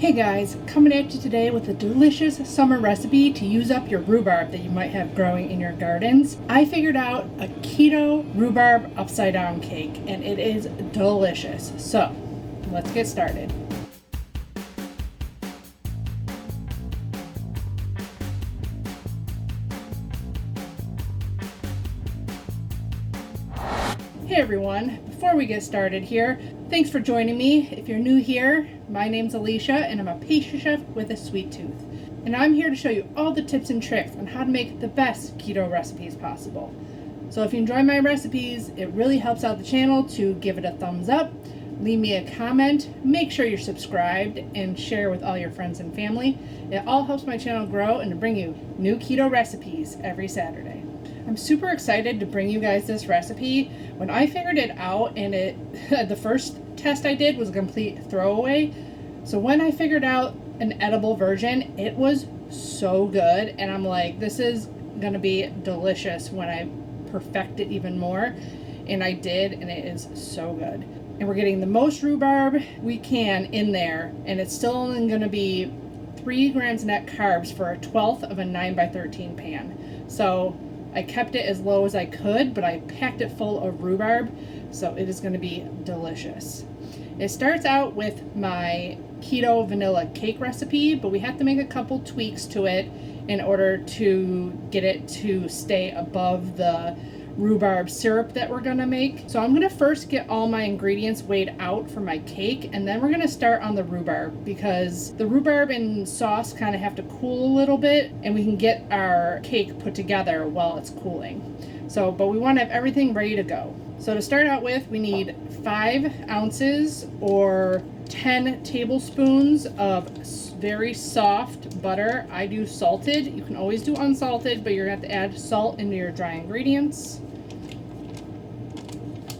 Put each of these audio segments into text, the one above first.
Hey guys, coming at you today with a delicious summer recipe to use up your rhubarb that you might have growing in your gardens. I figured out a keto rhubarb upside-down cake and it is delicious. So, let's get started. Hey everyone, before we get started here, thanks for joining me. If you're new here, my name's Alycia and I'm a pastry chef with a sweet tooth. And I'm here to show you all the tips and tricks on how to make the best keto recipes possible. So if you enjoy my recipes, it really helps out the channel to give it a thumbs up, leave me a comment, make sure you're subscribed, and share with all your friends and family. It all helps my channel grow and to bring you new keto recipes every Saturday. I'm super excited to bring you guys this recipe. When I figured it out, and the first test I did was a complete throwaway. So when I figured out an edible version, it was so good. And I'm like, this is gonna be delicious when I perfect it even more. And I did, and it is so good. And we're getting the most rhubarb we can in there. And it's still only gonna be 3 grams net carbs for a 1/12 of a 9x13 pan. So I kept it as low as I could, but I packed it full of rhubarb, so it is going to be delicious. It starts out with my keto vanilla cake recipe, but we have to make a couple tweaks to it in order to get it to stay above the rhubarb syrup that we're going to make. So I'm going to first get all my ingredients weighed out for my cake, and then we're going to start on the rhubarb because the rhubarb and sauce kind of have to cool a little bit and we can get our cake put together while it's cooling. So, but we want to have everything ready to go. So to start out with, we need 5 ounces or 10 tablespoons of very soft butter. I do salted. You can always do unsalted, but you're going to have to add salt into your dry ingredients.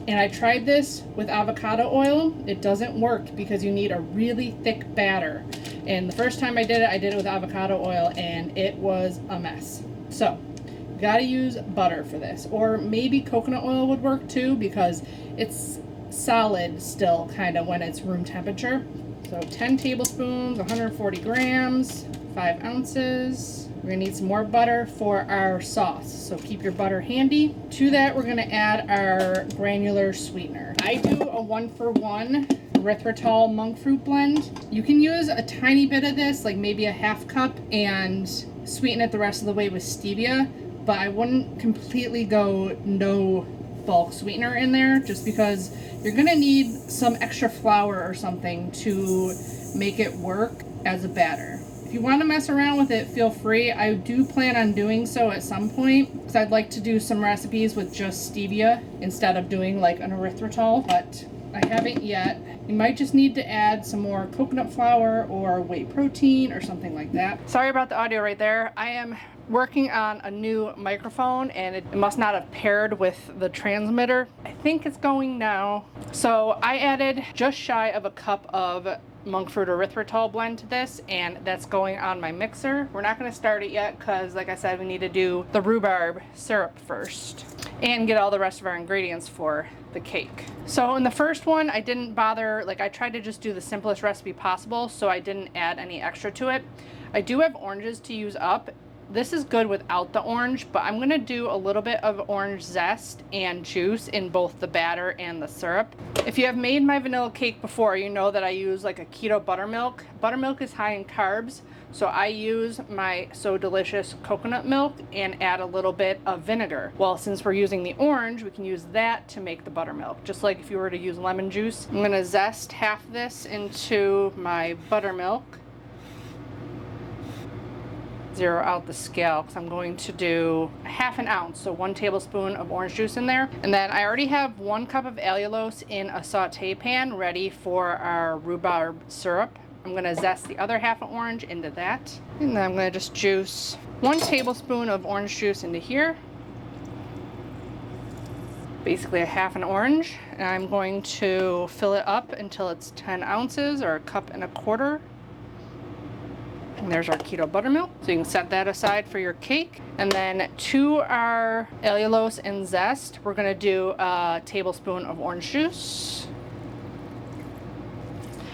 And I tried this with avocado oil. It doesn't work because you need a really thick batter. And the first time I did it with avocado oil and it was a mess. So, you gotta use butter for this. Or maybe coconut oil would work too because it's solid still kind of when it's room temperature. So 10 tablespoons, 140 grams, 5 ounces. We're gonna need some more butter for our sauce, so keep your butter handy. To that, we're gonna add our granular sweetener. I do a 1-for-1 erythritol monk fruit blend. You can use a tiny bit of this, like maybe a half cup, and sweeten it the rest of the way with stevia, but I wouldn't completely go no bulk sweetener in there just because you're gonna need some extra flour or something to make it work as a batter. If you want to mess around with it, feel free. I do plan on doing so at some point because I'd like to do some recipes with just stevia instead of doing like an erythritol, but I haven't yet. You might just need to add some more coconut flour or whey protein or something like that. Sorry about the audio right there. I am working on a new microphone and it must not have paired with the transmitter. I think it's going now. So I added just shy of a cup of monk fruit erythritol blend to this, and that's going on my mixer. We're not going to start it yet because, like I said, we need to do the rhubarb syrup first and get all the rest of our ingredients for the cake. So in the first one, I didn't bother, like I tried to just do the simplest recipe possible, so I didn't add any extra to it. I do have oranges to use up. This is good without the orange, but I'm gonna do a little bit of orange zest and juice in both the batter and the syrup. If you have made my vanilla cake before, you know that I use like a keto buttermilk. Buttermilk is high in carbs, so I use my So Delicious coconut milk and add a little bit of vinegar. Well, since we're using the orange, we can use that to make the buttermilk, just like if you were to use lemon juice. I'm gonna zest half this into my buttermilk. Zero out the scale because I'm going to do 1/2 ounce, so 1 tablespoon of orange juice in there. And then I already have 1 cup of allulose in a saute pan ready for our rhubarb syrup. I'm going to zest the other half of orange into that. And then I'm going to just juice 1 tablespoon of orange juice into here. Basically a 1/2 orange. And I'm going to fill it up until it's 10 ounces or 1.25 cups. And there's our keto buttermilk. So you can set that aside for your cake. And then to our allulose and zest, we're gonna do a tablespoon of orange juice.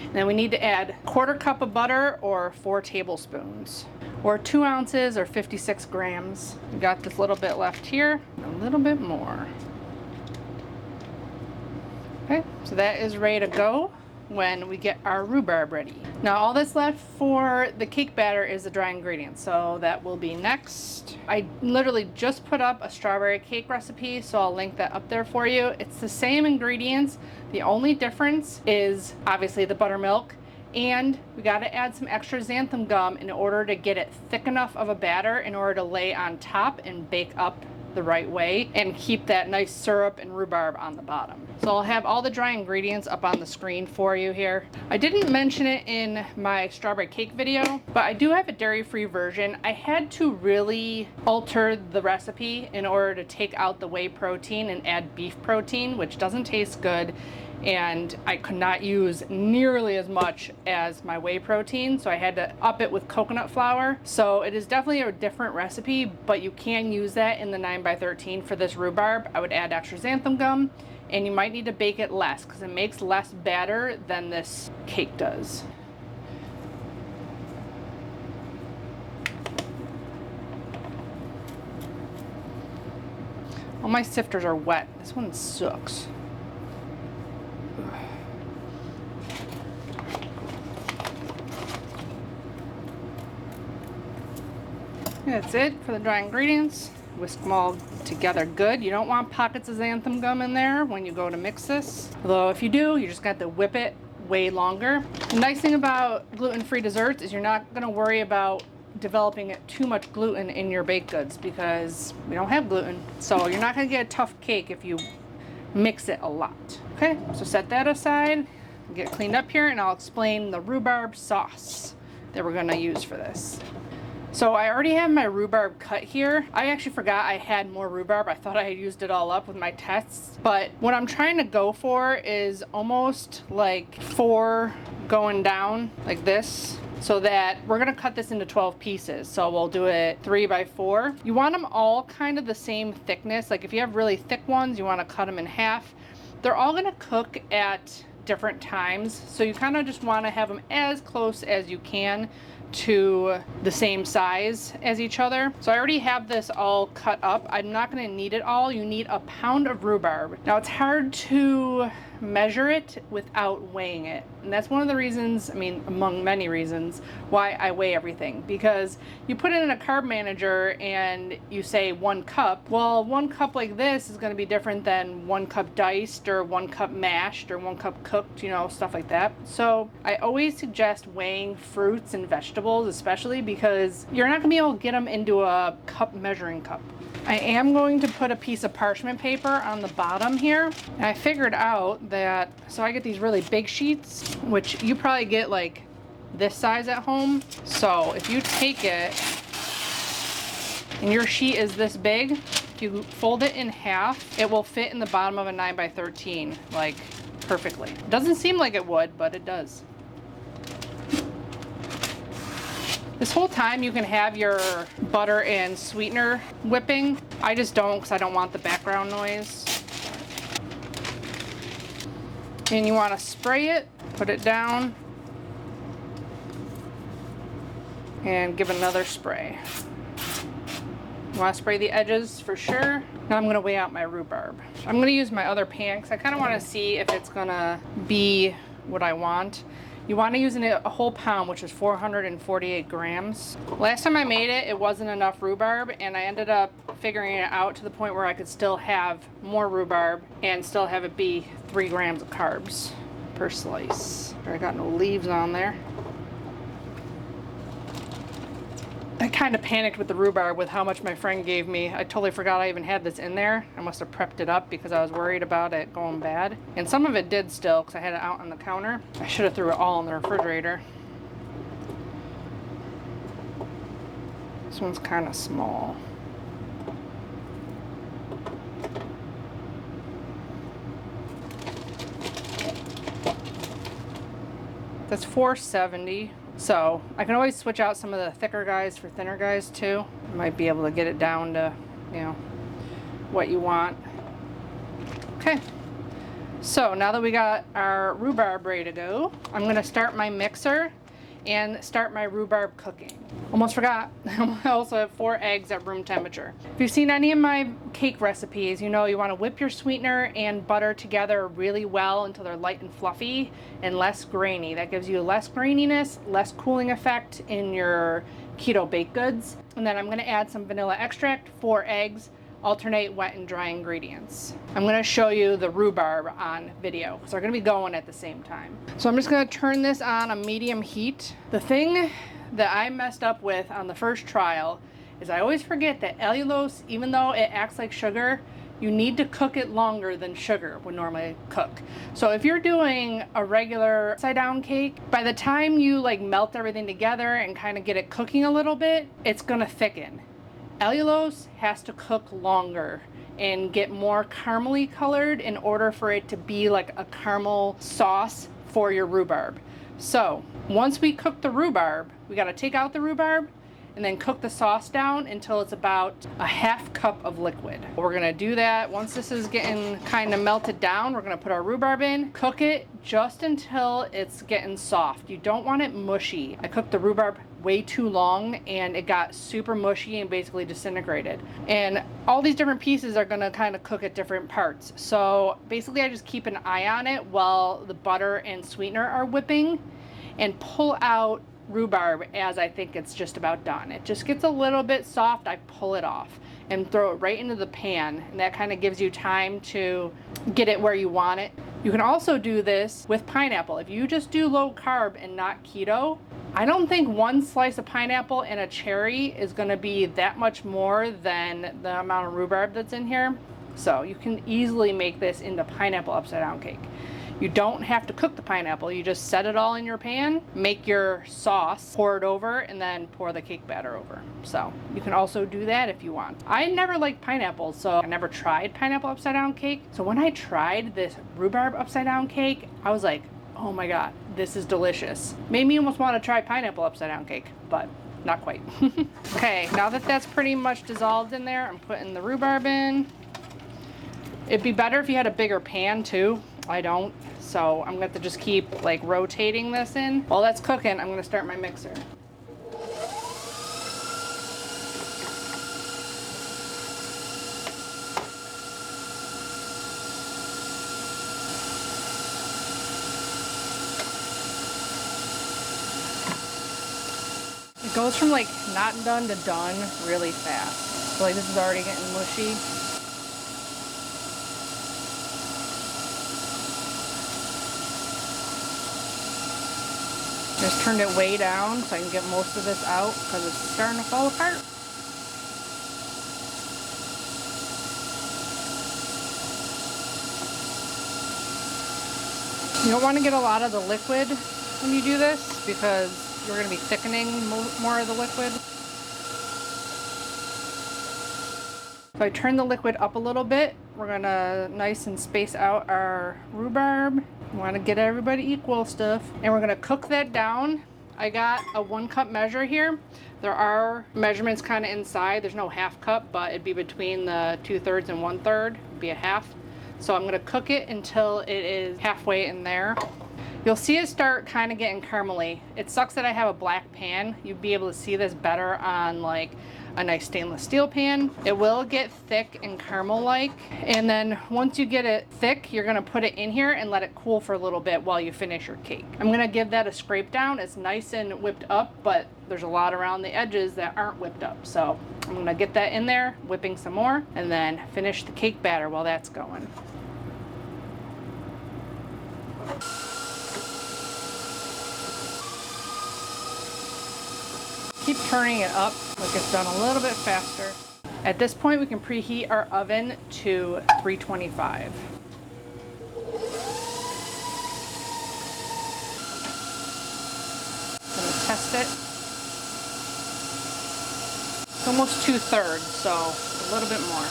And then we need to add 1/4 cup of butter or 4 tablespoons. Or 2 ounces or 56 grams. We got this little bit left here, a little bit more. Okay, so that is ready to go when we get our rhubarb ready. Now all that's left for the cake batter is the dry ingredients, so that will be next. I literally just put up a strawberry cake recipe, so I'll link that up there for you. It's the same ingredients. The only difference is obviously the buttermilk, and we got to add some extra xanthan gum in order to get it thick enough of a batter in order to lay on top and bake up the right way and keep that nice syrup and rhubarb on the bottom. So I'll have all the dry ingredients up on the screen for you here. I didn't mention it in my strawberry cake video, but I do have a dairy-free version. I had to really alter the recipe in order to take out the whey protein and add beef protein, which doesn't taste good, and I could not use nearly as much as my whey protein, so I had to up it with coconut flour. So it is definitely a different recipe, but you can use that in the 9x13 for this rhubarb. I would add extra xanthan gum, and you might need to bake it less because it makes less batter than this cake does. All my sifters are wet. This one sucks. That's it for the dry ingredients. Whisk them all together good. You don't want pockets of xanthan gum in there when you go to mix this. Although if you do, you just got to whip it way longer. The nice thing about gluten-free desserts is you're not gonna worry about developing too much gluten in your baked goods because we don't have gluten. So you're not gonna get a tough cake if you mix it a lot. Okay, so set that aside, get cleaned up here, and I'll explain the rhubarb sauce that we're gonna use for this. So I already have my rhubarb cut here. I actually forgot I had more rhubarb. I thought I had used it all up with my tests. But what I'm trying to go for is almost like 4 going down like this, so that we're gonna cut this into 12 pieces. So we'll do it 3x4. You want them all kind of the same thickness. Like if you have really thick ones, you wanna cut them in half. They're all gonna cook at different times. So you kind of just wanna have them as close as you can to the same size as each other. So I already have this all cut up. I'm not going to need it all. You need a pound of rhubarb. Now it's hard to measure it without weighing it, and that's one of the reasons, I mean among many reasons, why I weigh everything. Because you put it in a carb manager and you say 1 cup, well 1 cup like this is going to be different than 1 cup diced or 1 cup mashed or 1 cup cooked, you know, stuff like that. So I always suggest weighing fruits and vegetables, especially because you're not going to be able to get them into a cup measuring cup. I am going to put a piece of parchment paper on the bottom here. And I figured out that, so I get these really big sheets, which you probably get like this size at home. So if you take it and your sheet is this big, if you fold it in half, it will fit in the bottom of a 9x13 like perfectly. It doesn't seem like it would, but it does. This whole time you can have your butter and sweetener whipping. I just don't because I don't want the background noise. And you want to spray it, put it down, and give another spray. You want to spray the edges for sure. Now I'm going to weigh out my rhubarb. I'm going to use my other pan because I kind of want to see if it's going to be what I want. You want to use a whole pound, which is 448 grams. Last time I made it, it wasn't enough rhubarb, and I ended up figuring it out to the point where I could still have more rhubarb and still have it be 3 grams of carbs per slice. I got no leaves on there. I kind of panicked with the rhubarb with how much my friend gave me. I totally forgot I even had this in there. I must have prepped it up because I was worried about it going bad. And some of it did still because I had it out on the counter. I should have threw it all in the refrigerator. This one's kind of small. That's 470. So I can always switch out some of the thicker guys for thinner guys too. I might be able to get it down to, you know, what you want. Okay, So now that we got our rhubarb ready to go, I'm gonna start my mixer and start my rhubarb cooking. Almost forgot, I also have 4 eggs at room temperature. If you've seen any of my cake recipes, you know you wanna whip your sweetener and butter together really well until they're light and fluffy and less grainy. That gives you less graininess, less cooling effect in your keto baked goods. And then I'm gonna add some vanilla extract, 4 eggs, alternate wet and dry ingredients. I'm gonna show you the rhubarb on video, so they're gonna be going at the same time. So I'm just gonna turn this on a medium heat. The thing that I messed up with on the first trial is I always forget that allulose, even though it acts like sugar, you need to cook it longer than sugar would normally cook. So if you're doing a regular upside-down cake, by the time you like melt everything together and kind of get it cooking a little bit, it's gonna thicken. Allulose has to cook longer and get more caramely colored in order for it to be like a caramel sauce for your rhubarb. So once we cook the rhubarb, we got to take out the rhubarb and then cook the sauce down until it's about a ½ cup of liquid. We're gonna do that. Once this is getting kind of melted down, we're gonna put our rhubarb in, cook it just until it's getting soft. You don't want it mushy. I cooked the rhubarb way too long and it got super mushy and basically disintegrated. And all these different pieces are gonna kind of cook at different parts. So basically I just keep an eye on it while the butter and sweetener are whipping and pull out rhubarb as I think it's just about done. It just gets a little bit soft, I pull it off and throw it right into the pan, and that kind of gives you time to get it where you want it. You can also do this with pineapple. If you just do low carb and not keto, I don't think 1 slice of pineapple and a cherry is going to be that much more than the amount of rhubarb that's in here. So you can easily make this into pineapple upside down cake. You don't have to cook the pineapple. You just set it all in your pan, make your sauce, pour it over, and then pour the cake batter over. So you can also do that if you want. I never liked pineapple, so I never tried pineapple upside down cake. So when I tried this rhubarb upside down cake, I was like, oh my God, this is delicious. Made me almost want to try pineapple upside down cake, but not quite. Okay, now that that's pretty much dissolved in there, I'm putting the rhubarb in. It'd be better if you had a bigger pan too. I don't, so I'm going to just keep like rotating this in. While that's cooking, I'm going to start my mixer. It goes from like not done to done really fast. So like this is already getting mushy. Just turned it way down so I can get most of this out because it's starting to fall apart. You don't want to get a lot of the liquid when you do this because you're going to be thickening more of the liquid. So I turn the liquid up a little bit. We're going to nice and space out our rhubarb. We want to get everybody equal stuff. And we're going to cook that down. I got a 1 cup measure here. There are measurements kind of inside. There's no ½ cup, but it'd be between the 2/3 and 1/3. It'd be a half. So I'm going to cook it until it is halfway in there. You'll see it start kind of getting caramely. It sucks that I have a black pan. You'd be able to see this better on like a nice stainless steel pan. It will get thick and caramel-like. And then once you get it thick, you're gonna put it in here and let it cool for a little bit while you finish your cake. I'm gonna give that a scrape down. It's nice and whipped up, but there's a lot around the edges that aren't whipped up. So I'm gonna get that in there, whipping some more, and then finish the cake batter while that's going. Keep turning it up so it gets done a little bit faster. At this point, we can preheat our oven to 325. I'm gonna test it. It's almost 2/3, so a little bit more.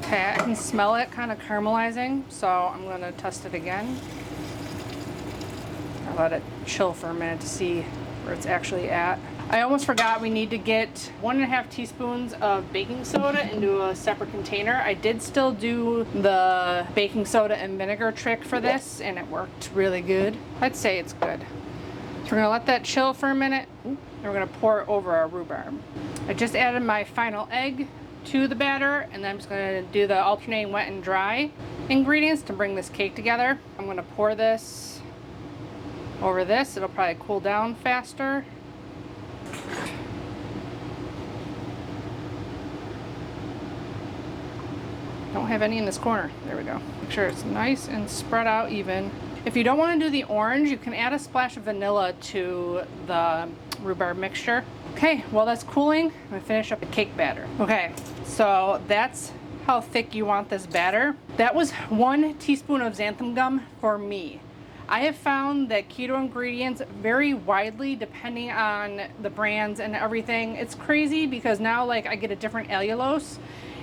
Okay, I can smell it kind of caramelizing, so I'm gonna test it again. I'll let it chill for a minute to see where it's actually at. I almost forgot we need to get 1.5 teaspoons of baking soda into a separate container. I did still do the baking soda and vinegar trick for this, and it worked really good. I'd say it's good. So we're gonna let that chill for a minute, and we're gonna pour it over our rhubarb. I just added my final egg to the batter, and then I'm just gonna do the alternating wet and dry ingredients to bring this cake together. I'm gonna pour this over this. It'll probably cool down faster. Don't have any in this corner. There we go. Make sure it's nice and spread out even. If you don't want to do the orange, you can add a splash of vanilla to the rhubarb mixture. Okay, while that's cooling, I'm gonna finish up the cake batter. Okay, so that's how thick you want this batter. That was 1 teaspoon of xanthan gum for me. I have found that keto ingredients vary widely depending on the brands and everything. It's crazy because now like I get a different allulose,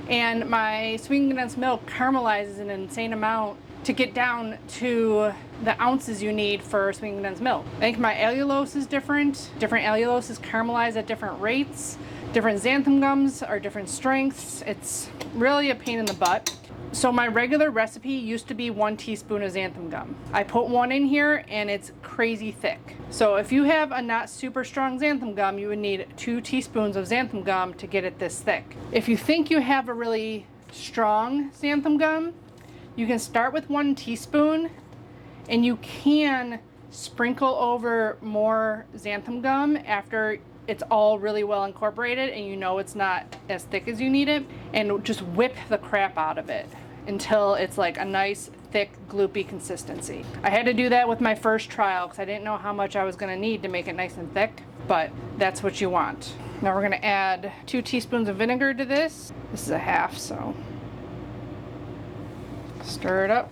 and my sweetened condensed milk caramelizes an insane amount to get down to the ounces you need for sweetened condensed milk. I think my allulose is different. Different alluloses caramelize at different rates. Different xanthan gums are different strengths. It's really a pain in the butt. So my regular recipe used to be 1 teaspoon of xanthan gum. I put 1 in here and it's crazy thick. So if you have a not super strong xanthan gum, you would need 2 teaspoons of xanthan gum to get it this thick. If you think you have a really strong xanthan gum, you can start with 1 teaspoon and you can sprinkle over more xanthan gum after it's all really well incorporated and you know it's not as thick as you need it, and just whip the crap out of it until it's like a nice thick gloopy consistency. I had to do that with my first trial because I didn't know how much I was going to need to make it nice and thick, but that's what you want. Now we're going to add 2 teaspoons of vinegar to this. This is a half, so stir it up,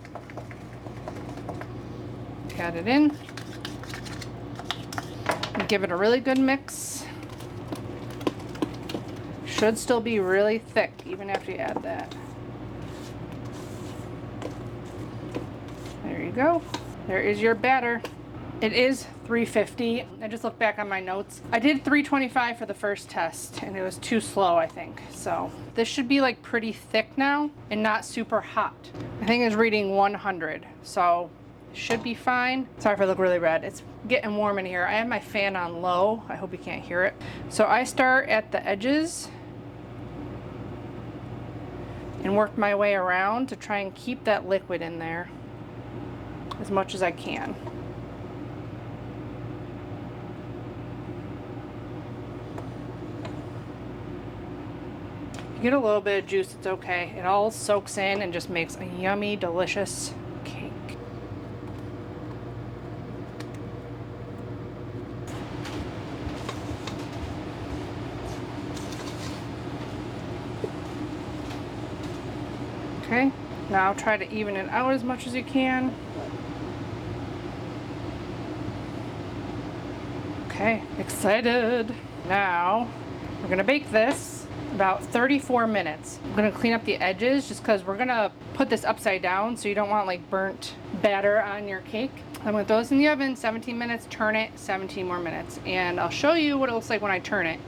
add it in, and give it a really good mix. Should still be really thick even after you add that. There you go. There is your batter. It is 350. I just looked back on my notes. I did 325 for the first test and it was too slow, I think. So this should be like pretty thick now and not super hot. I think it's reading 100, so it should be fine. Sorry if I look really red. It's getting warm in here. I have my fan on low. I hope you can't hear it. So I start at the edges and work my way around to try and keep that liquid in there as much as I can. If you get a little bit of juice, it's okay. It all soaks in and just makes a yummy, delicious cake. Okay, now try to even it out as much as you can. Okay, excited. Now, we're gonna bake this about 34 minutes. I'm gonna clean up the edges just because we're gonna put this upside down so you don't want like burnt batter on your cake. I'm gonna throw this in the oven, 17 minutes, turn it, 17 more minutes. And I'll show you what it looks like when I turn it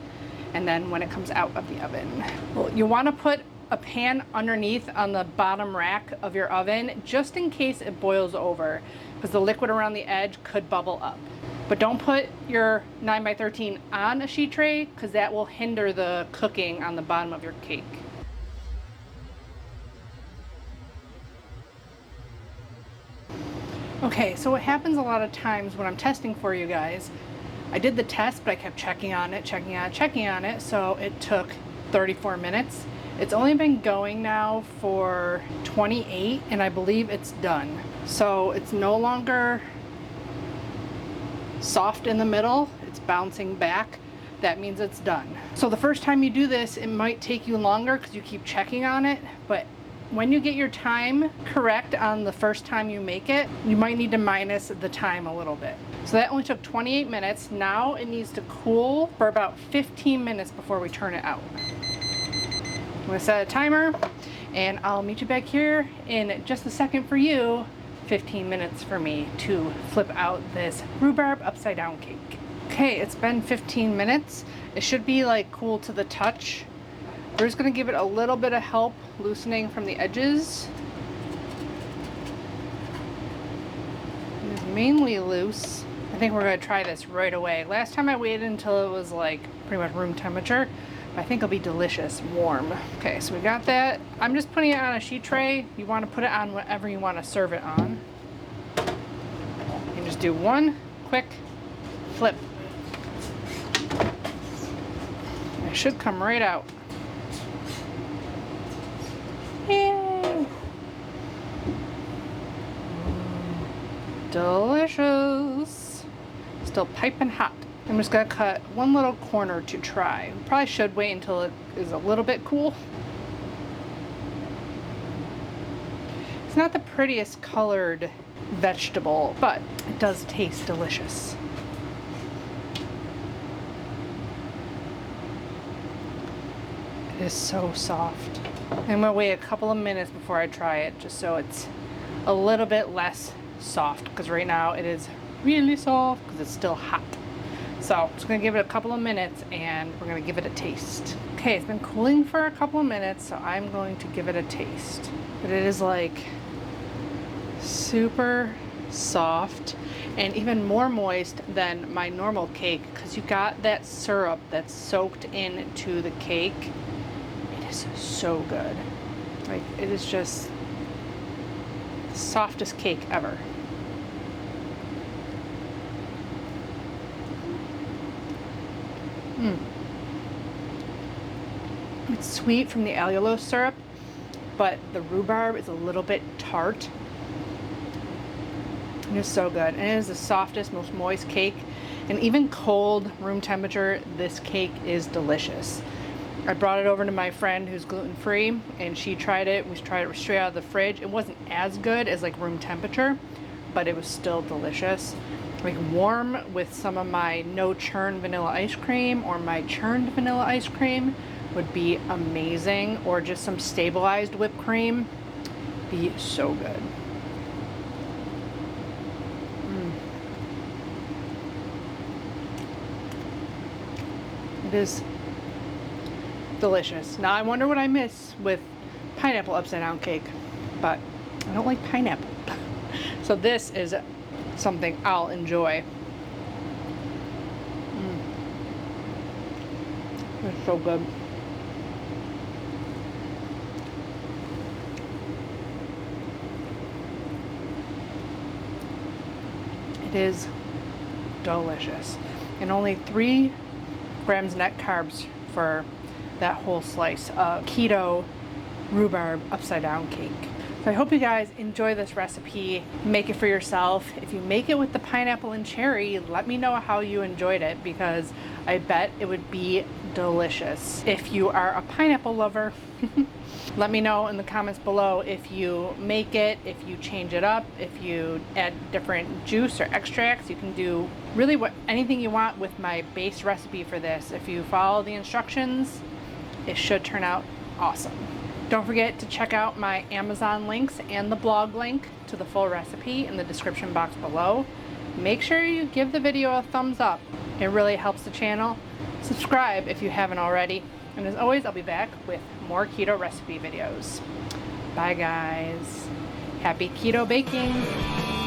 and then when it comes out of the oven. Well, you wanna put a pan underneath on the bottom rack of your oven just in case it boils over because the liquid around the edge could bubble up. But don't put your 9x13 on a sheet tray because that will hinder the cooking on the bottom of your cake. Okay, so what happens a lot of times when I'm testing for you guys, I did the test, but I kept checking on it, so it took 34 minutes. It's only been going now for 28, and I believe it's done. So it's no longer soft in the middle, it's bouncing back. That means it's done. So the first time you do this, it might take you longer because you keep checking on it, but when you get your time correct on the first time you make it, you might need to minus the time a little bit. So that only took 28 minutes. Now it needs to cool for about 15 minutes before we turn it out. I'm gonna set a timer and I'll meet you back here in just a second for you. 15 minutes for me to flip out this rhubarb upside down cake. Okay, it's been 15 minutes. It should be like cool to the touch. We're just gonna give it a little bit of help loosening from the edges. It is mainly loose. I think we're gonna try this right away. Last time I waited until it was like pretty much room temperature. I think it'll be delicious, warm. Okay, so we got that. I'm just putting it on a sheet tray. You wanna put it on whatever you wanna serve it on. And just do one quick flip. It should come right out. Yay! Delicious. Still piping hot. I'm just gonna cut one little corner to try. Probably should wait until it is a little bit cool. It's not the prettiest colored vegetable, but it does taste delicious. It is so soft. I'm gonna wait a couple of minutes before I try it, just so it's a little bit less soft, because right now it is really soft because it's still hot. So I'm just gonna give it a couple of minutes and we're gonna give it a taste. Okay, it's been cooling for a couple of minutes, so I'm going to give it a taste. But it is like super soft and even more moist than my normal cake, because you got that syrup that's soaked into the cake. So good. Like, it is just the softest cake ever. It's sweet from the allulose syrup, but the rhubarb is a little bit tart. It is so good. And it is the softest, most moist cake. And even cold, room temperature, this cake is delicious. I brought it over to my friend who's gluten-free, and she tried it. We tried it straight out of the fridge. It wasn't as good as like room temperature, but it was still delicious. Like warm with some of my no churn vanilla ice cream or my churned vanilla ice cream would be amazing, or just some stabilized whipped cream. Be so good. It is delicious. Now I wonder what I miss with pineapple upside down cake, but I don't like pineapple. So this is something I'll enjoy. It's so good. It is delicious. And only 3 grams net carbs for that whole slice of Keto Rhubarb Upside-down cake. So I hope you guys enjoy this recipe. Make it for yourself. If you make it with the pineapple and cherry, let me know how you enjoyed it, because I bet it would be delicious. If you are a pineapple lover, let me know in the comments below if you make it, if you change it up, if you add different juice or extracts. You can do really anything you want with my base recipe for this. If you follow the instructions, it should turn out awesome. Don't forget to check out my Amazon links and the blog link to the full recipe in the description box below. Make sure you give the video a thumbs up. It really helps the channel. Subscribe if you haven't already. And as always, I'll be back with more keto recipe videos. Bye guys. Happy keto baking.